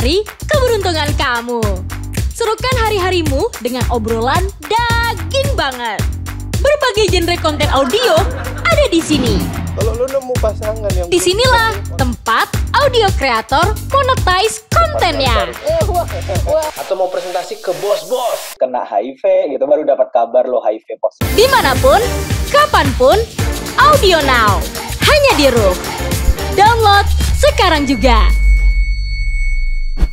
hari keberuntungan kamu. Serukan hari-harimu dengan obrolan daging banget. Berbagai genre konten audio ada di sini. Kalau lu nemu pasangan yang Disinilah tempat audio kreator monetize kontennya. atau mau presentasi ke bos-bos, kena HIV gitu baru dapat kabar lo HIV positif. Dimanapun, kapanpun, Audio Now. Hanya di Roof. Download sekarang juga.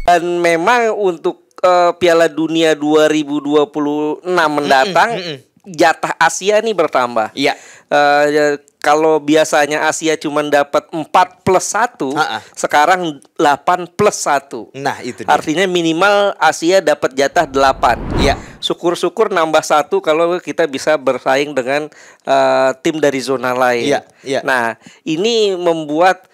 Dan memang untuk Piala Dunia 2026 mendatang jatah Asia nih bertambah. Iya. Kalau biasanya Asia cuma dapat 4+1, sekarang 8+1. Nah, itu dia. Artinya minimal Asia dapat jatah 8. Iya. Syukur-syukur nambah 1 kalau kita bisa bersaing dengan tim dari zona lain. Iya, iya. Nah, ini membuat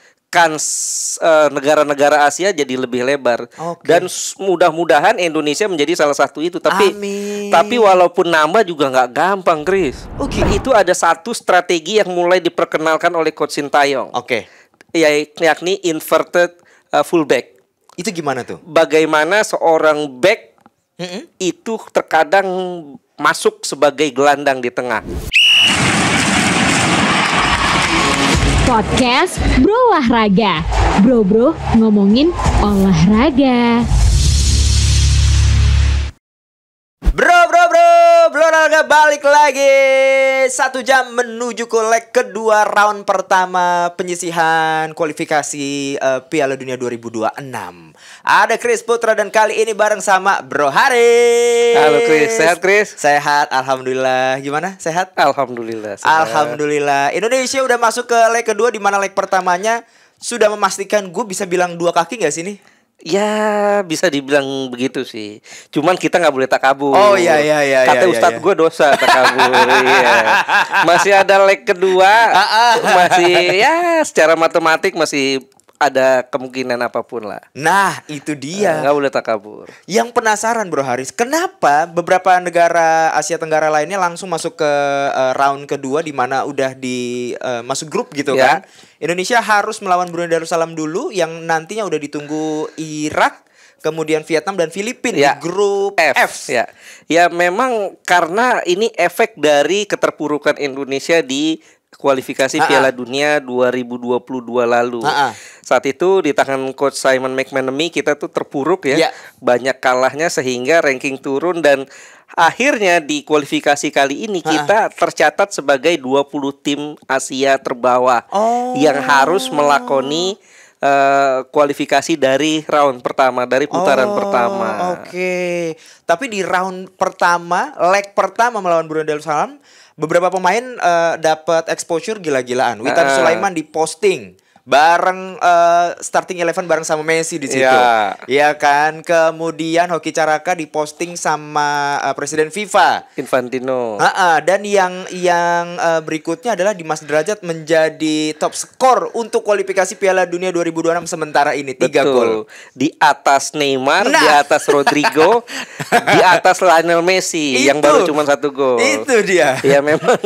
negara-negara Asia jadi lebih lebar. Dan mudah-mudahan Indonesia menjadi salah satu itu. Tapi walaupun nambah juga nggak gampang, Chris. Itu ada satu strategi yang mulai diperkenalkan oleh Coach Sintayong. Yakni inverted fullback. Itu gimana tuh? Bagaimana seorang back itu terkadang masuk sebagai gelandang di tengah. Podcast Bro Olahraga. Bro ngomongin olahraga. Bro olahraga balik lagi. 1 jam menuju ke leg kedua round pertama penyisihan kualifikasi Piala Dunia 2026. Ada Chris Putra dan kali ini bareng sama Bro Haris. Halo Chris, sehat Chris? Sehat, alhamdulillah. Gimana? Sehat? Alhamdulillah. Sehat. Alhamdulillah. Indonesia udah masuk ke leg kedua, di mana leg pertamanya sudah memastikan, gue bisa bilang 2 kaki gak sih nih? Ya bisa dibilang begitu sih. Cuman kita nggak boleh takabur. Oh iya. Kata Ustadz gue dosa takabur. Iya. Masih ada leg kedua. Masih ya secara matematik masih ada kemungkinan apapun lah. Nah itu dia. Nggak boleh takabur. Yang penasaran Bro Haris, kenapa beberapa negara Asia Tenggara lainnya langsung masuk ke round kedua, di mana udah di masuk grup gitu kan? Indonesia harus melawan Brunei Darussalam dulu, yang nantinya udah ditunggu Irak, kemudian Vietnam dan Filipina di grup F. Ya memang karena ini efek dari keterpurukan Indonesia di kualifikasi Piala Dunia 2022 lalu. Saat itu di tangan Coach Simon McManamy kita tuh terpuruk ya. Banyak kalahnya sehingga ranking turun, dan akhirnya di kualifikasi kali ini kita tercatat sebagai 20 tim Asia terbawah yang harus melakoni kualifikasi dari round pertama, dari putaran pertama. Tapi di round pertama, leg pertama melawan Brunei Darussalam, beberapa pemain dapat exposure gila-gilaan. Witan Sulaiman diposting bareng starting 11 bareng sama Messi di situ. Iya kan? Kemudian Hoki Caraka diposting sama Presiden FIFA Infantino. Dan yang berikutnya adalah Dimas Derajat menjadi top skor untuk kualifikasi Piala Dunia 2026 sementara ini, 3 gol. Di atas Neymar, di atas Rodrigo, di atas Lionel Messi yang baru cuma 1 gol. Itu dia. Ya memang.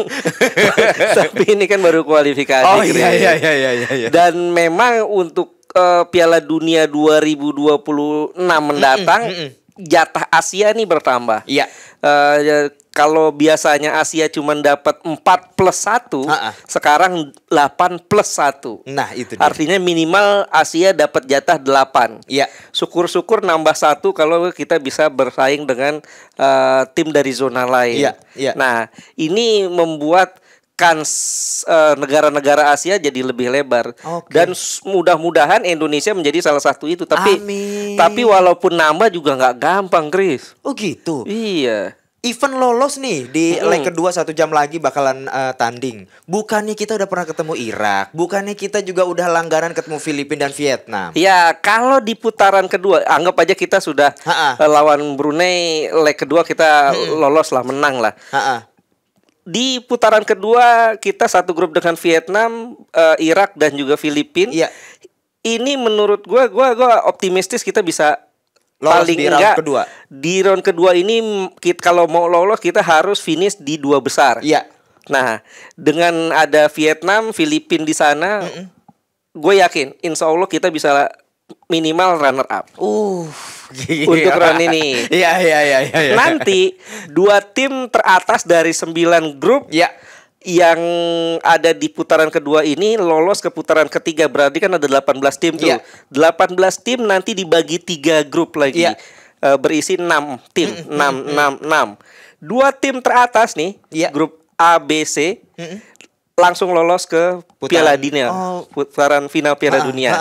Tapi ini kan baru kualifikasi. Iya. Dan memang untuk Piala Dunia 2026 mendatang jatah Asia nih bertambah. Iya. Kalau biasanya Asia cuma dapat 4+1, sekarang 8+1. Nah itu dia. Artinya minimal Asia dapat jatah 8. Iya. Syukur-syukur nambah 1 kalau kita bisa bersaing dengan tim dari zona lain. Iya. Nah ini membuat negara-negara Asia jadi lebih lebar. Dan mudah-mudahan Indonesia menjadi salah satu itu. Tapi walaupun nambah juga nggak gampang, Chris. Oh gitu. Iya. Even lolos nih di leg kedua 1 jam lagi bakalan tanding. Bukannya kita udah pernah ketemu Irak, bukannya kita juga udah langganan ketemu Filipina dan Vietnam. Ya kalau di putaran kedua, anggap aja kita sudah lawan Brunei, leg kedua kita lolos lah, menang lah. Di putaran kedua kita satu grup dengan Vietnam, Irak dan juga Filipina. Ini menurut gue optimistis kita bisa lolos paling di round kedua. Di round kedua ini kalau mau lolos kita harus finish di 2 besar. Nah, dengan ada Vietnam, Filipina di sana, gue yakin insya Allah kita bisa minimal runner up. Gila. Untuk round ini. Iya. Nanti 2 tim teratas dari 9 grup yang ada di putaran kedua ini lolos ke putaran ketiga. Berarti kan ada 18 tim tuh. 18 tim nanti dibagi 3 grup lagi. Berisi 6 tim. 6. 2 tim teratas nih, grup A, B, C, langsung lolos ke Piala Dunia. Putaran final Piala Dunia.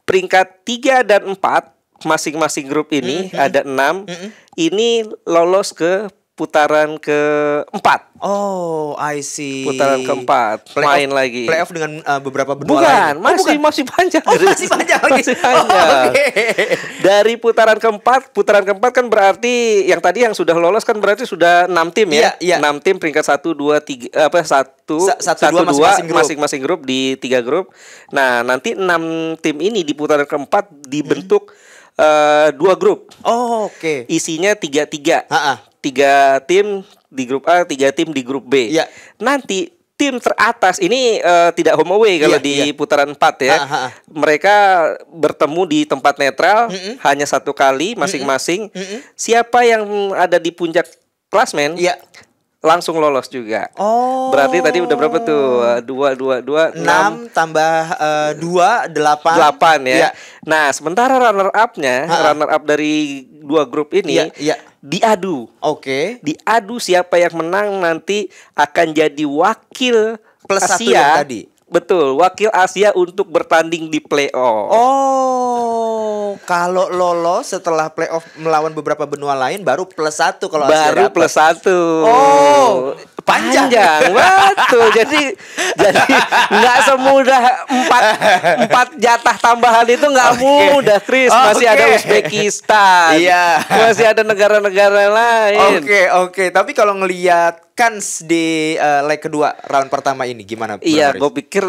Peringkat 3 dan 4 masing-masing grup ini ada 6. Ini lolos ke putaran keempat. Oh, I see. Putaran keempat, main lagi. Playoff dengan beberapa benua lain. Bukan, masih panjang. Masih panjang lagi. Masih panjang. Dari putaran keempat kan berarti yang tadi yang sudah lolos kan berarti sudah 6 tim ya. 6 tim peringkat 1 2 3 1 2 masing-masing grup di 3 grup. Nah, nanti 6 tim ini di putaran keempat dibentuk 2 grup. Oke. Isinya 3-3. 3 tim di grup A, 3 tim di grup B. Nanti tim teratas ini tidak home away kalau di putaran 4 ya. Mereka bertemu di tempat netral hanya 1 kali masing-masing. Siapa yang ada di puncak klasmen langsung lolos juga. Berarti tadi udah berapa tuh? 2 6 tambah 2 8 ya. Nah, sementara runner up dari 2 grup ini diadu. Diadu siapa yang menang nanti akan jadi wakil plus Asia. 1 yang tadi. Betul, wakil Asia untuk bertanding di playoff. Kalau lolos setelah playoff melawan beberapa benua lain baru plus 1 kalau Asia baru dapat. plus 1. Panjang. Betul. Jadi nggak semudah 4 jatah tambahan itu nggak mudah, Chris. Masih ada Uzbekistan. Masih ada negara-negara lain. Oke. Tapi kalau ngelihat kans di leg kedua round pertama ini gimana? Iya, gue pikir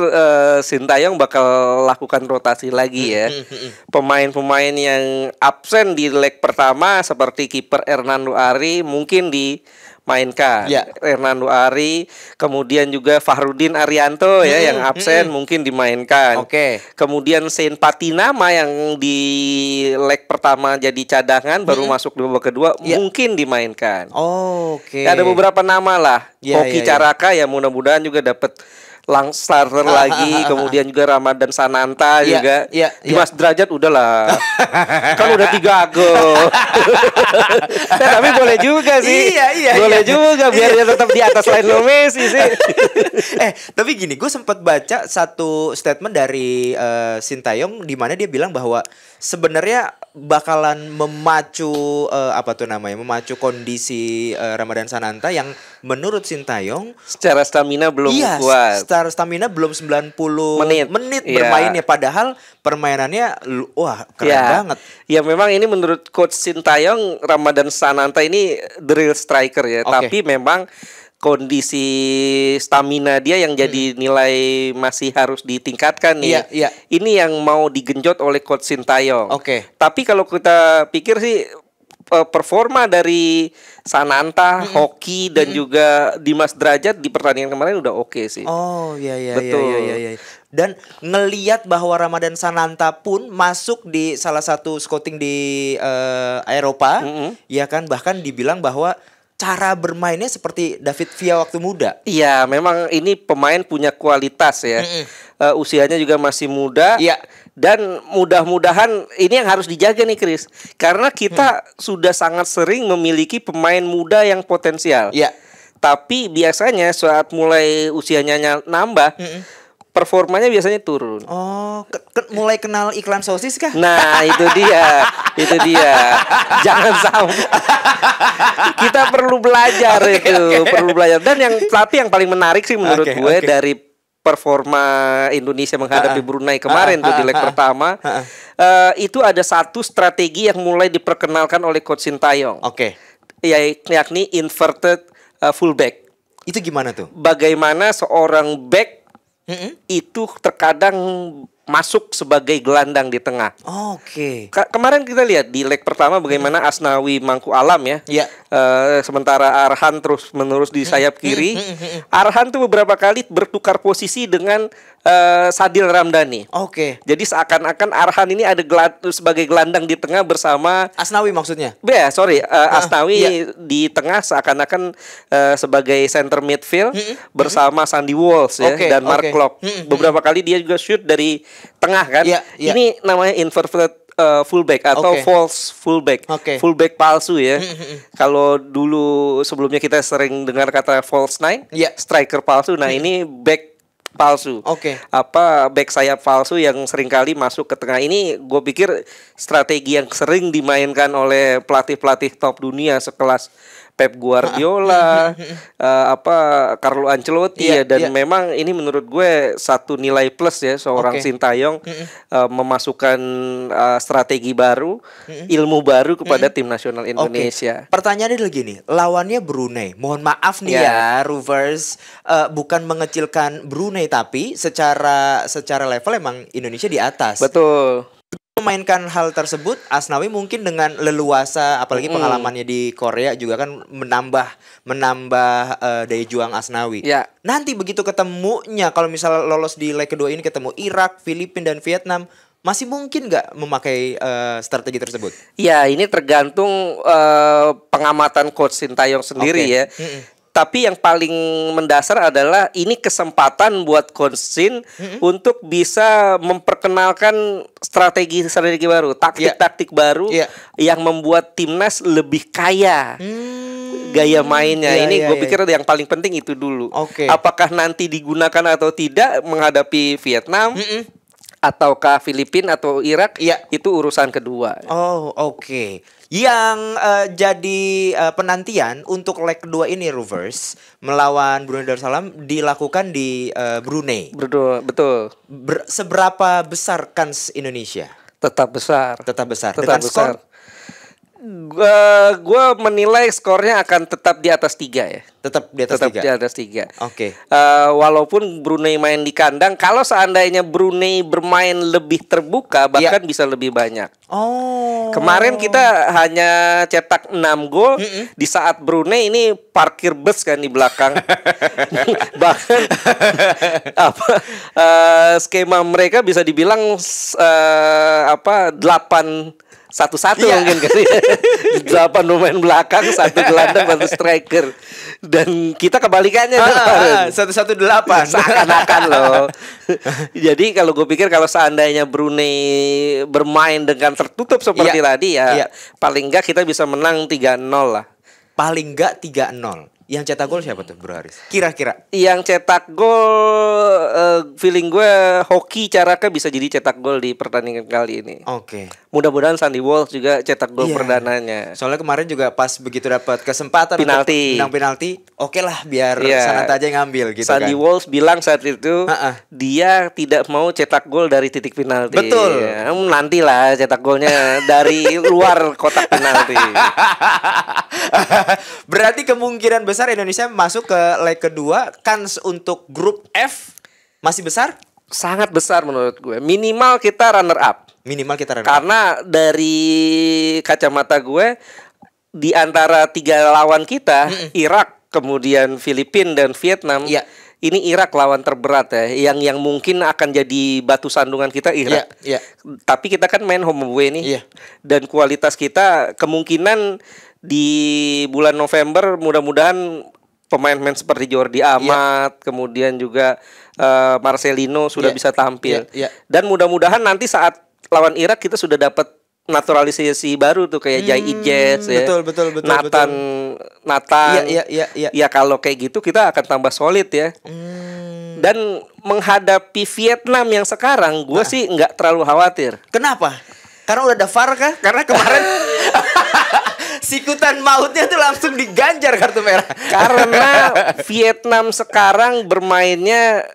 Sintayong bakal lakukan rotasi lagi ya. Pemain-pemain yang absen di leg pertama seperti kiper Hernando Ari mungkin dimainkan. Hernando Ari, kemudian juga Fahrudin Arianto ya yang absen mungkin dimainkan. Kemudian Saint Patinama yang di leg pertama jadi cadangan baru masuk di babak kedua mungkin dimainkan. Ada beberapa nama lah. Hoki Caraka ya mudah-mudahan juga dapat starter lagi. Kemudian juga Ramadan Sananta juga. Dimas Derajat udahlah. Kan udah 3 gol. Tapi boleh juga sih. Boleh juga biar dia tetap di atas Lionel Messi sih. Tapi gini, gue sempat baca satu statement dari Sintayong di mana dia bilang bahwa sebenarnya bakalan memacu memacu kondisi Ramadan Sananta yang menurut Sintayong secara stamina belum kuat. Secara stamina belum 90 menit bermainnya, padahal permainannya keren banget. Ya memang ini menurut coach Sintayong Ramadan Sananta ini the real striker ya, tapi memang kondisi stamina dia yang jadi nilai masih harus ditingkatkan nih. Ini yang mau digenjot oleh coach Sintayong. Tapi kalau kita pikir sih performa dari Sananta, Hoki dan juga Dimas Derajat di pertandingan kemarin udah oke sih. Betul. Dan ngelihat bahwa Ramadan Sananta pun masuk di salah satu scouting di Eropa, ya kan, bahkan dibilang bahwa cara bermainnya seperti David Villa waktu muda. Iya, memang ini pemain punya kualitas ya. Usianya juga masih muda. Dan mudah-mudahan ini yang harus dijaga nih, Chris. Karena kita sudah sangat sering memiliki pemain muda yang potensial. Tapi biasanya saat mulai usianya nambah, performanya biasanya turun. Mulai kenal iklan sosis kah? Nah, itu dia. Jangan sampai. Kita perlu belajar perlu belajar. Dan yang paling menarik sih menurut gue dari performa Indonesia menghadapi Brunei kemarin tuh di leg pertama, itu ada satu strategi yang mulai diperkenalkan oleh coach Sintayong. Yakni inverted fullback. Itu gimana tuh? Bagaimana seorang back itu terkadang masuk sebagai gelandang di tengah. Oke. Kemarin kita lihat di leg pertama bagaimana Asnawi Mangku Alam ya. Iya. Sementara Arhan terus menerus di sayap kiri. Arhan tuh beberapa kali bertukar posisi dengan Sadil Ramdhani. Oke. Jadi seakan-akan Arhan ini ada sebagai gelandang di tengah bersama Asnawi maksudnya. Asnawi di tengah seakan-akan sebagai center midfield bersama Sandy Walsh ya dan Mark Klok. Beberapa kali dia juga shoot dari tengah kan. Ini namanya inverted fullback atau false fullback. Fullback palsu ya. Kalau dulu sebelumnya kita sering dengar kata false nine, striker palsu. Nah, ini back palsu. Back sayap palsu yang seringkali masuk ke tengah. Ini gue pikir strategi yang sering dimainkan oleh pelatih-pelatih top dunia sekelas Pep Guardiola, Carlo Ancelotti dan memang ini menurut gue satu nilai plus ya seorang Sintayong memasukkan strategi baru, ilmu baru kepada tim nasional Indonesia. Pertanyaannya adalah gini, lawannya Brunei. Mohon maaf nih ya, Rovers, bukan mengecilkan Brunei tapi secara level emang Indonesia di atas. Betul. Memainkan hal tersebut, Asnawi mungkin dengan leluasa, apalagi pengalamannya di Korea juga kan menambah daya juang Asnawi. Nanti begitu ketemunya, kalau misalnya lolos di leg kedua ini ketemu Irak, Filipina dan Vietnam, masih mungkin nggak memakai strategi tersebut? Ya, ini tergantung pengamatan coach Sintayong sendiri ya. Tapi yang paling mendasar adalah ini kesempatan buat Coach Sin untuk bisa memperkenalkan strategi baru, taktik baru yang membuat timnas lebih kaya gaya mainnya. Ini gue pikir yang paling penting itu dulu. Apakah nanti digunakan atau tidak menghadapi Vietnam? Ataukah Filipina atau Irak? Itu urusan kedua. Yang jadi penantian untuk leg kedua ini Rovers melawan Brunei Darussalam dilakukan di Brunei. Betul. Seberapa besar kans Indonesia? Tetap besar. Dengan skor? Gue menilai skornya akan tetap di atas 3 ya. Tetap di atas 3. Walaupun Brunei main di kandang, kalau seandainya Brunei bermain lebih terbuka bahkan bisa lebih banyak. Kemarin kita hanya cetak 6 gol di saat Brunei ini parkir bus kan di belakang. Bahkan skema mereka bisa dibilang 8-1-1 mungkin kan. 8 pemain belakang, 1 gelandang, 1 striker. Dan kita kebalikannya 1-1-8 seakan-akan loh. Jadi kalau gue pikir kalau seandainya Brunei bermain dengan tertutup seperti tadi paling enggak kita bisa menang 3-0 lah. Paling enggak 3-0. Yang cetak gol siapa tuh Bro Haris? Kira-kira yang cetak gol feeling gue Hoki Caraka bisa jadi cetak gol di pertandingan kali ini. Mudah-mudahan Sandy Walsh juga cetak gol perdananya. Soalnya kemarin juga pas begitu dapat kesempatan penalti. Untuk menang penalti, biar Sananta aja yang ngambil gitu Sandy Walsh bilang saat itu dia tidak mau cetak gol dari titik penalti. Betul. Nantilah cetak golnya dari luar kotak penalti. Berarti kemungkinan besar Indonesia masuk ke leg kedua, kans untuk grup F masih besar? Sangat besar menurut gue. Minimal kita runner up. Karena dari kacamata gue di antara 3 lawan kita, Irak, kemudian Filipina dan Vietnam, ini Irak lawan terberat ya, yang mungkin akan jadi batu sandungan kita Irak. Tapi kita kan main home away nih. Dan kualitas kita kemungkinan di bulan November mudah-mudahan pemain-pemain seperti Jordi Amat, kemudian juga Marcelino sudah bisa tampil. Dan mudah-mudahan nanti saat lawan Irak kita sudah dapat naturalisasi baru tuh kayak Jai Ijes ya. Betul. Nathan. Ya kalau kayak gitu kita akan tambah solid ya. Dan menghadapi Vietnam yang sekarang gue sih nggak terlalu khawatir. Kenapa? Karena udah ada VAR kah? Karena kemarin sikutan mautnya tuh langsung diganjar kartu merah. Karena Vietnam sekarang bermainnya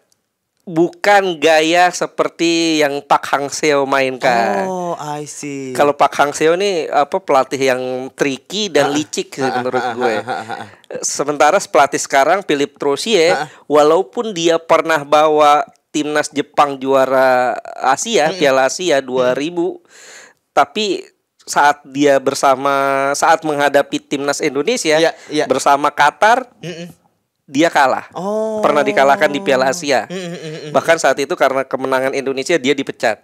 bukan gaya seperti yang Park Hang-seo mainkan. I see. Kalau Park Hang-seo nih pelatih yang tricky dan licik menurut gue. Sementara pelatih sekarang Philippe Troussier, walaupun dia pernah bawa timnas Jepang juara Asia, Piala Asia 2000. Tapi saat menghadapi timnas Indonesia bersama Qatar, dia kalah. Pernah dikalahkan di Piala Asia. Bahkan saat itu karena kemenangan Indonesia dia dipecat.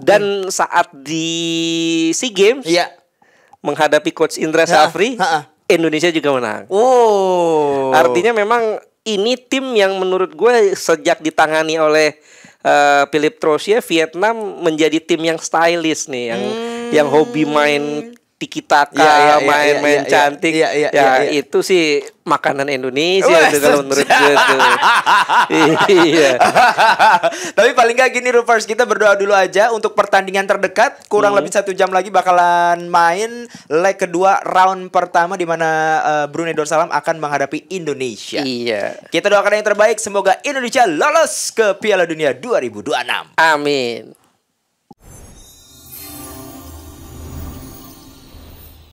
Dan saat di SEA Games menghadapi Coach Indra Safri, Indonesia juga menang. Artinya memang ini tim yang menurut gue sejak ditangani oleh Philippe Troussier, Vietnam menjadi tim yang stylish nih, yang hobi main tiki-taka, main cantik. Itu sih makanan Indonesia tuh kalau menurut gue tuh. Tapi paling gak gini Roofers, kita berdoa dulu aja untuk pertandingan terdekat. Kurang lebih 1 jam lagi bakalan main leg kedua round pertama, di mana Brunei Darussalam akan menghadapi Indonesia. Kita doakan yang terbaik, semoga Indonesia lolos ke Piala Dunia 2026. Amin.